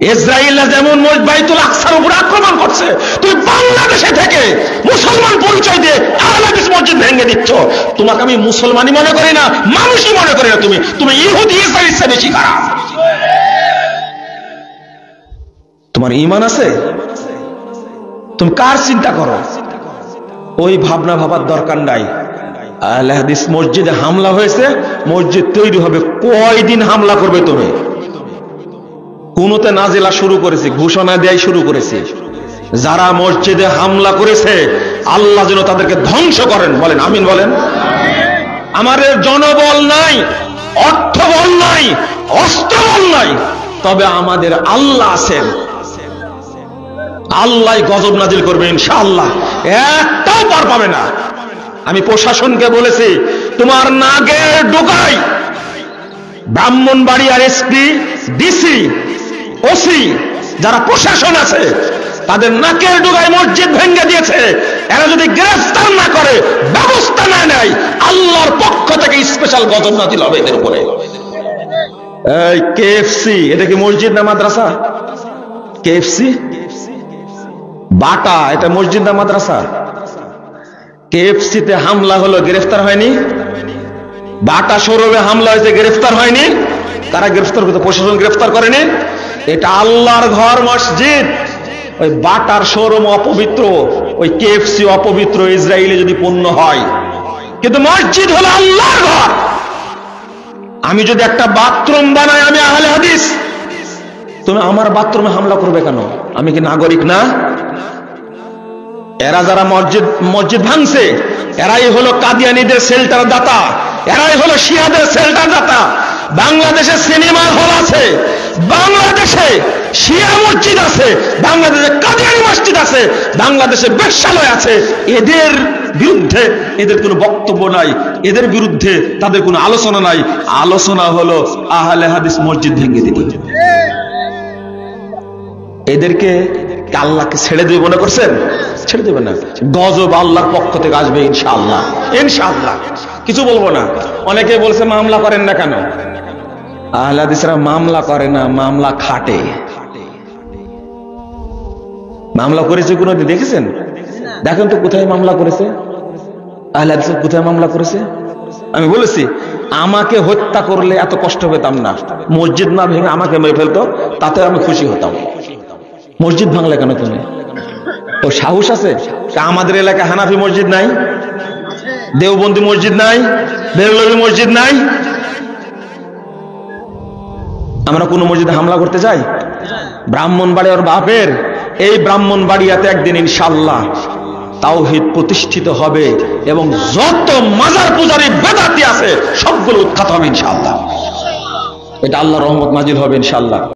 Israel যেমন বাইতুল আকসার উপর আক্রমণ করছে, তুমি বাংলাদেশে থেকে মুসলমান পরিচয় দিয়ে আহলে হাদিস মসজিদ ভেঙে দিচ্ছ। তোমাকে আমি মুসলমানই মনে করি না, মানুষই মনে করি না, তুমি ইহুদি ইসরায়েলের চেয়ে বেশি খারাপ। তোমার ঈমান আছে? তুমি কার চিন্তা করো? ওই ভাবনা ভাবার দরকার নাই। আহলে হাদিস মসজিদে হামলা হয়েছে, মসজিদ তৈরি হবে, কয়দিন হামলা করবে তুমি? কুনুতে নাজিলা শুরু করেছে, ঘোষণা দেয় শুরু করেছে, যারা মসজিদে হামলা করেছে আল্লাহ যেন তাদেরকে ধ্বংস করেন। বলেন আমিন বলেন। আমাদের জনবল নাই, অর্থবল নাই, অস্ত্রবল নাই, তবে আমাদের আল্লাহ আছেন। আল্লাহ গজব নাজিল করবে ইনশাআল্লাহ, একটাও পার পাবে না। আমি প্রশাসনকে বলেছি, তোমার নাগের ডোকাই ব্রাহ্মণবাড়িয়ার এসপি, ডিসি, ওসি, যারা প্রশাসন আছে, তাদের নাকের ডোকায় মসজিদ ভেঙে দিয়েছে। এরা যদি গ্রেফতার না করে, ব্যবস্থা না নেয়, আল্লাহর পক্ষ থেকে স্পেশাল গজব নাজিল হবে এদের উপরে। এই কেএফসি, এটা কি মসজিদ না মাদ্রাসা? কেএফসি বাটা, এটা মসজিদ না মাদ্রাসা? কেএফসিতে হামলা হলো, গ্রেফতার হয়নি? বাটা শোরুমে হামলা হয়েছে, গ্রেফতার হয়নি? তারা গ্রেফতার করতে, প্রশাসন গ্রেফতার করেনি। এটা আল্লাহর ঘর মসজিদ। ওই বাটার শোরুম অপবিত্র, ওই কেএফসি অপবিত্র, ইসরায়েলে যদি পণ্য হয়, কিন্তু মসজিদ হলো আল্লাহর ঘর। আমি যদি একটা বাথরুম বানাই, আমি আহলে হাদিস, তুমি আমার বাথরুমে হামলা করবে কেন? আমি কি নাগরিক না? এরা যারা মসজিদ ভাঙছে, এরাই হলো কাদিয়ানীদের শেল্টার দাতা, এরাই হলো শিয়াদের শেল্টার দাতা। বাংলাদেশে সিনেমা হল আছে, বাংলাদেশে শিয়া মসজিদ আছে, বাংলাদেশে কাদিয়ানী মসজিদ আছে, বাংলাদেশে বেশ্যালয় আছে। এদের বিরুদ্ধে এদের কোনো বক্তব্য নাই, এদের বিরুদ্ধে তাদের কোনো আলোচনা নাই। আলোচনা হলো আহলে হাদিস মসজিদ ভেঙে দিতে। এদেরকে আল্লাহকে ছেড়ে দেবে মনে করছেন? ছেড়ে দেবে না, গজব আল্লাহর পক্ষ থেকে আসবে ইনশাআল্লাহ। ইনশাআল্লাহ কিছু বলবো না। অনেকে বলছে মামলা করেন না কেন? আহলে হাদিসরা মামলা করে না, মামলা খাটে। মামলা করেছে কোনোদিন দেখেছেন? দেখেন তো কোথায় মামলা করেছে? আহলে হাদিস কোথায় মামলা করেছে? আমি বলেছি, আমাকে হত্যা করলে এত কষ্ট পেতাম না, মসজিদ না ভেঙে আমাকে মেরে ফেলতো, তাতে আমি খুশি হতাম। মসজিদ ভাঙলে কেন তুমি? তো সাহস আছে? আমাদের এলাকায় হানাফি মসজিদ নাই, দেওবন্দি মসজিদ নাই, বেরলভী মসজিদ নাই, আমরা কোন মসজিদে হামলা করতে চাই? ব্রাহ্মণবাড়িয়ার বাপের, এই ব্রাহ্মণবাড়িয়াতে একদিন ইনশাআল্লাহ তাওহীদ প্রতিষ্ঠিত হবে এবং যত মাজার পূজারী বেদাতি আছে সবগুলো উৎখাত হবে ইনশাআল্লাহ। এটা আল্লাহর রহমত নাজিল হবে ইনশাআল্লাহ।